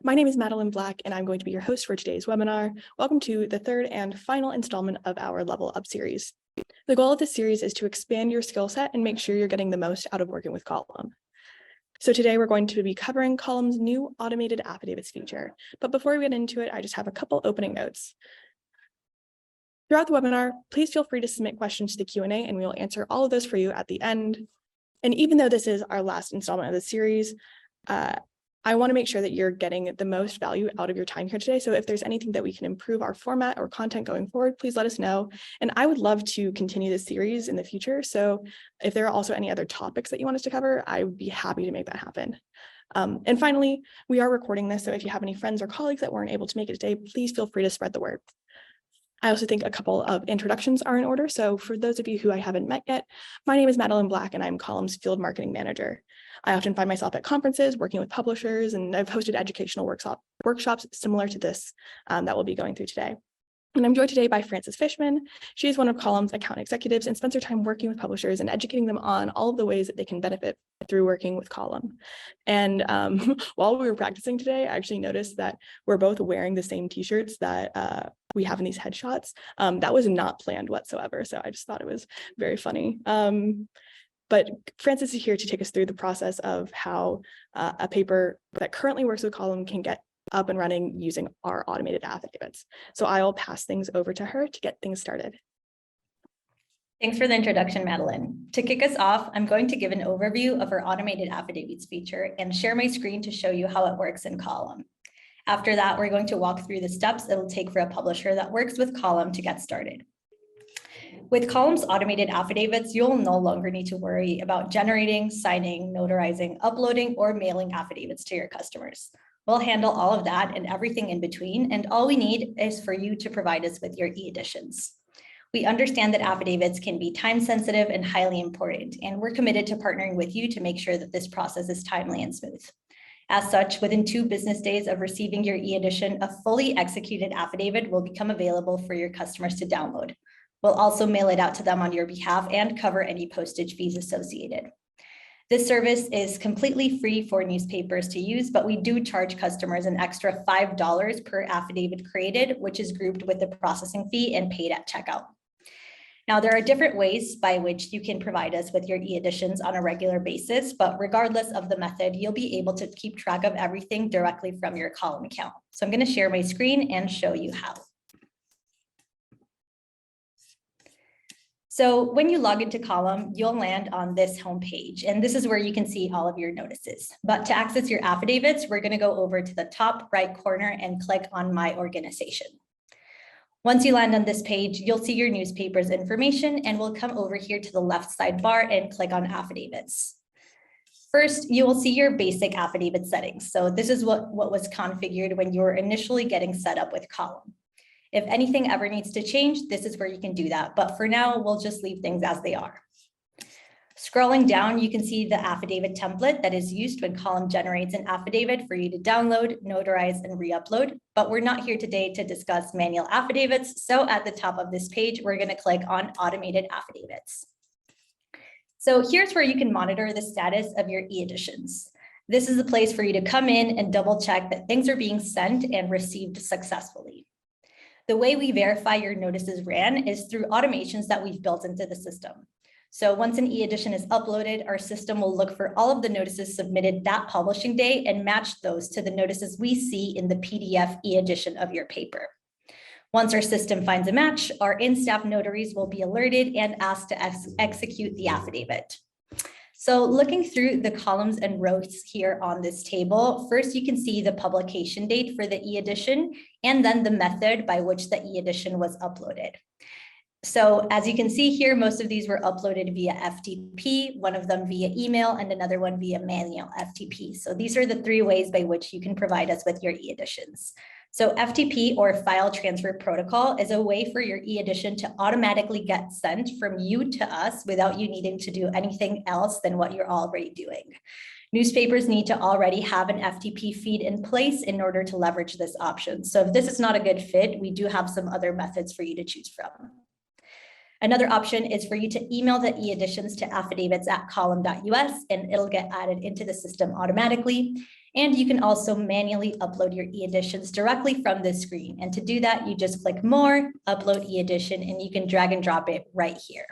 My name is Madeline Black, and I'm going to be your host for today's webinar. Welcome to the third and final installment of our Level Up series. The goal of this series is to expand your skill set and make sure you're getting the most out of working with Column. So today we're going to be covering Column's new automated affidavits feature. But before we get into it, I just have a couple opening notes. Throughout the webinar, please feel free to submit questions to the Q&A, and we will answer all of those for you at the end. And even though this is our last installment of the series, I want to make sure that you're getting the most value out of your time here today. So if there's anything that we can improve our format or content going forward, please let us know. And I would love to continue this series in the future. So if there are also any other topics that you want us to cover, I would be happy to make that happen. And finally, we are recording this. So if you have any friends or colleagues that weren't able to make it today, please feel free to spread the word. I also think a couple of introductions are in order. So for those of you who I haven't met yet, my name is Madeline Black, and I'm Column's Field Marketing Manager. I often find myself at conferences working with publishers, and I've hosted educational workshops similar to this that we'll be going through today. And I'm joined today by Frances Fishman. She is one of Column's account executives and spends her time working with publishers and educating them on all of the ways that they can benefit through working with Column. And while we were practicing today, I actually noticed that we're both wearing the same t-shirts that we have in these headshots. That was not planned whatsoever, so I just thought it was very funny. But Frances is here to take us through the process of how a paper that currently works with Column can get up and running using our automated affidavits. So I'll pass things over to her to get things started. Thanks for the introduction, Madeline. To kick us off, I'm going to give an overview of our automated affidavits feature and share my screen to show you how it works in Column. After that, we're going to walk through the steps it'll take for a publisher that works with Column to get started. With Column's automated affidavits, you'll no longer need to worry about generating, signing, notarizing, uploading, or mailing affidavits to your customers. We'll handle all of that and everything in between, and all we need is for you to provide us with your e-editions. We understand that affidavits can be time sensitive and highly important, and we're committed to partnering with you to make sure that this process is timely and smooth. As such, within 2 business days of receiving your e-edition, a fully executed affidavit will become available for your customers to download. We'll also mail it out to them on your behalf and cover any postage fees associated. This service is completely free for newspapers to use, but we do charge customers an extra $5 per affidavit created, which is grouped with the processing fee and paid at checkout. Now, there are different ways by which you can provide us with your e-editions on a regular basis, but regardless of the method, you'll be able to keep track of everything directly from your Column account. So I'm going to share my screen and show you how. So when you log into Column, you'll land on this homepage, and this is where you can see all of your notices. But to access your affidavits, we're going to go over to the top right corner and click on My Organization. Once you land on this page, you'll see your newspaper's information, and we'll come over here to the left sidebar and click on Affidavits. First, you will see your basic affidavit settings. So this is what was configured when you were initially getting set up with Column. If anything ever needs to change, this is where you can do that. But for now, we'll just leave things as they are. Scrolling down, you can see the affidavit template that is used when Column generates an affidavit for you to download, notarize, and re-upload. But we're not here today to discuss manual affidavits. So at the top of this page, we're going to click on Automated Affidavits. So here's where you can monitor the status of your e-editions. This is the place for you to come in and double check that things are being sent and received successfully. The way we verify your notices ran is through automations that we've built into the system. So once an e-edition is uploaded, our system will look for all of the notices submitted that publishing day and match those to the notices we see in the PDF e-edition of your paper. Once our system finds a match, our in-staff notaries will be alerted and asked to execute the affidavit. So looking through the columns and rows here on this table, first you can see the publication date for the e-edition and then the method by which the e-edition was uploaded. So as you can see here, most of these were uploaded via FTP, one of them via email and another one via manual FTP. So these are the 3 ways by which you can provide us with your e-editions. So FTP, or File Transfer Protocol, is a way for your e-edition to automatically get sent from you to us without you needing to do anything else than what you're already doing. Newspapers need to already have an FTP feed in place in order to leverage this option. So if this is not a good fit, we do have some other methods for you to choose from. Another option is for you to email the e-editions to affidavits@column.us, and it'll get added into the system automatically. And you can also manually upload your e-editions directly from this screen. And to do that, you just click More, Upload e-edition, and you can drag and drop it right here.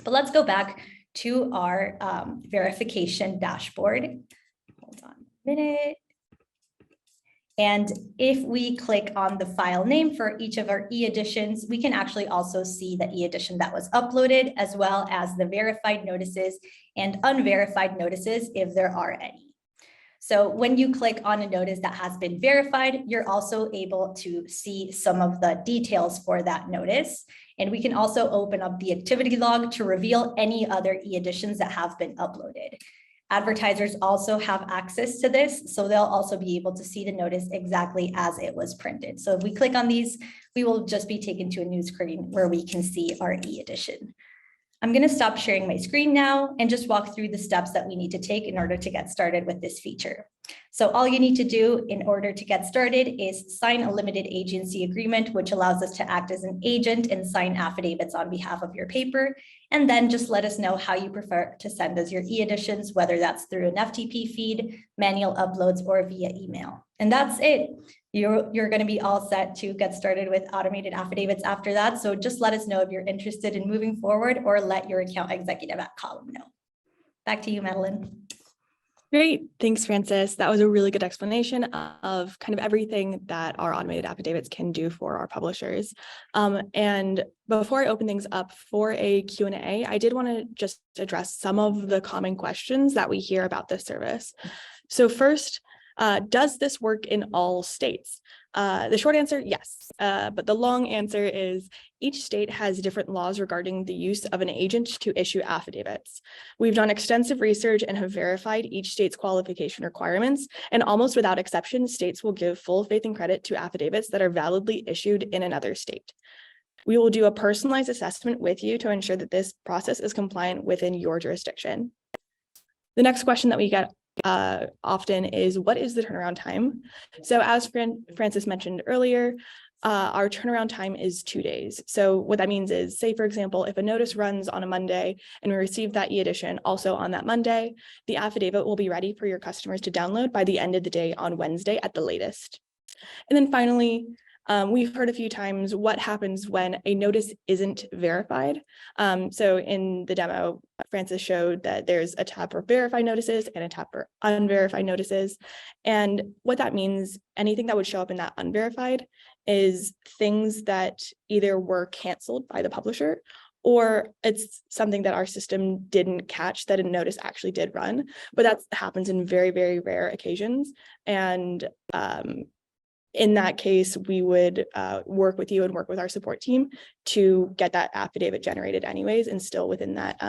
But let's go back to our verification dashboard. Hold on a minute. And if we click on the file name for each of our e-editions, we can actually also see the e-edition that was uploaded, as well as the verified notices and unverified notices if there are any. So when you click on a notice that has been verified, you're also able to see some of the details for that notice. And we can also open up the activity log to reveal any other e-editions that have been uploaded. Advertisers also have access to this, so they'll also be able to see the notice exactly as it was printed. So if we click on these, we will just be taken to a new screen where we can see our e-edition. I'm going to stop sharing my screen now and just walk through the steps that we need to take in order to get started with this feature. So all you need to do in order to get started is sign a limited agency agreement, which allows us to act as an agent and sign affidavits on behalf of your paper. And then just let us know how you prefer to send us your e-editions, whether that's through an FTP feed, manual uploads, or via email. And that's it. You're going to be all set to get started with automated affidavits after that. So just let us know if you're interested in moving forward, or let your account executive at Column know. Back to you, Madeline. Great. Thanks, Francis. That was a really good explanation of kind of everything that our automated affidavits can do for our publishers. And before I open things up for a Q&A, I did want to just address some of the common questions that we hear about this service. So first, does this work in all states? The short answer, yes. But the long answer is each state has different laws regarding the use of an agent to issue affidavits. We've done extensive research and have verified each state's qualification requirements, and almost without exception, states will give full faith and credit to affidavits that are validly issued in another state. We will do a personalized assessment with you to ensure that this process is compliant within your jurisdiction. The next question that we get often is, what is the turnaround time? So as Francis mentioned earlier, our turnaround time is 2 days. So what that means is, say, for example, if a notice runs on a Monday and we receive that e-edition also on that Monday, the affidavit will be ready for your customers to download by the end of the day on Wednesday at the latest. And then finally, we've heard a few times what happens when a notice isn't verified. So in the demo, Francis showed that there's a tab for verified notices and a tab for unverified notices. And what that means, anything that would show up in that unverified is things that either were canceled by the publisher, or it's something that our system didn't catch that a notice actually did run. But that happens in very, very rare occasions. And in that case, we would work with you and work with our support team to get that affidavit generated anyways, and still within that,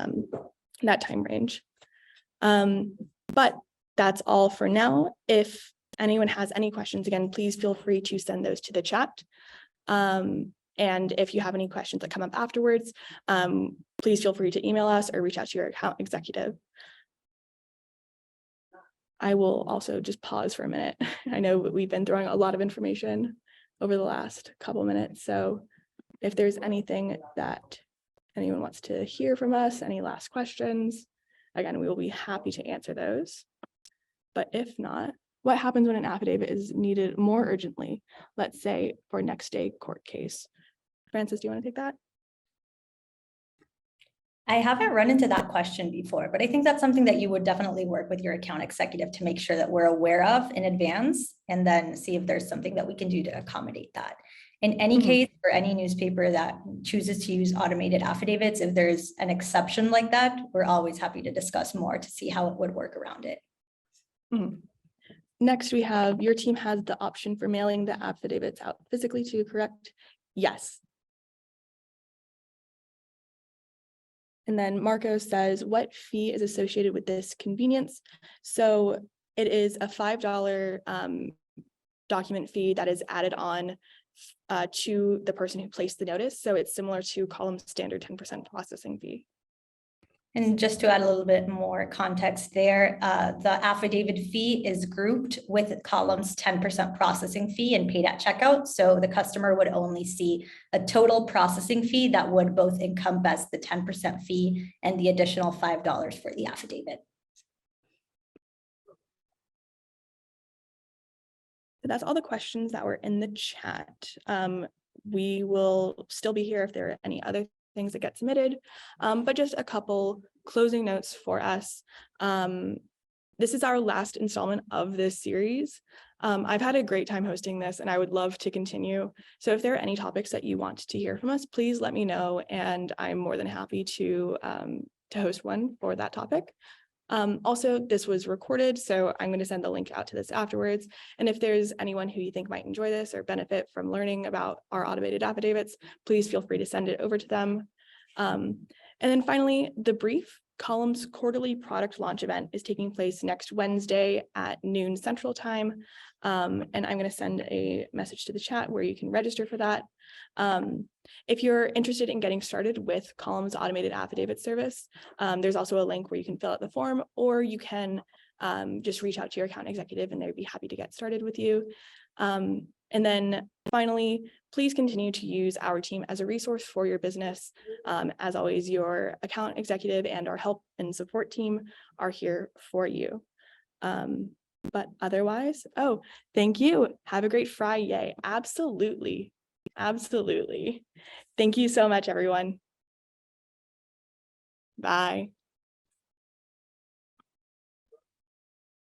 that time range. But that's all for now. If anyone has any questions, again, please feel free to send those to the chat. And if you have any questions that come up afterwards, please feel free to email us or reach out to your account executive. I will also just pause for a minute. I know we've been throwing a lot of information over the last couple minutes. So if there's anything that anyone wants to hear from us, any last questions, again, we will be happy to answer those. But if not, what happens when an affidavit is needed more urgently? Let's say for next day court case. Francis, do you want to take that? I haven't run into that question before, but I think that's something that you would definitely work with your account executive to make sure that we're aware of in advance, and then see if there's something that we can do to accommodate that. In any case, for any newspaper that chooses to use automated affidavits, if there's an exception like that, we're always happy to discuss more to see how it would work around it. Next, we have, your team has the option for mailing the affidavits out physically to, correct? Yes. And then Marco says, what fee is associated with this convenience? So it is a $5 document fee that is added on to the person who placed the notice. So it's similar to Column's standard 10% processing fee. And just to add a little bit more context there, the affidavit fee is grouped with Column's 10% processing fee and paid at checkout. So the customer would only see a total processing fee that would both encompass the 10% fee and the additional $5 for the affidavit. But that's all the questions that were in the chat. We will still be here if there are any other things that get submitted, but just a couple closing notes for us. This is our last installment of this series. I've had a great time hosting this and I would love to continue. So if there are any topics that you want to hear from us, please let me know and I'm more than happy to host one for that topic. Also, this was recorded, so I'm going to send the link out to this afterwards. And if there's anyone who you think might enjoy this or benefit from learning about our automated affidavits, please feel free to send it over to them. And then finally, the brief. Column's quarterly product launch event is taking place next Wednesday at noon Central Time. And I'm going to send a message to the chat where you can register for that. If you're interested in getting started with Column's automated affidavit service, there's also a link where you can fill out the form, or you can just reach out to your account executive and they'd be happy to get started with you. And then finally, please continue to use our team as a resource for your business. As always, your account executive and our help and support team are here for you. But otherwise, thank you. Have a great Friday. Absolutely. Absolutely. Thank you so much, everyone. Bye.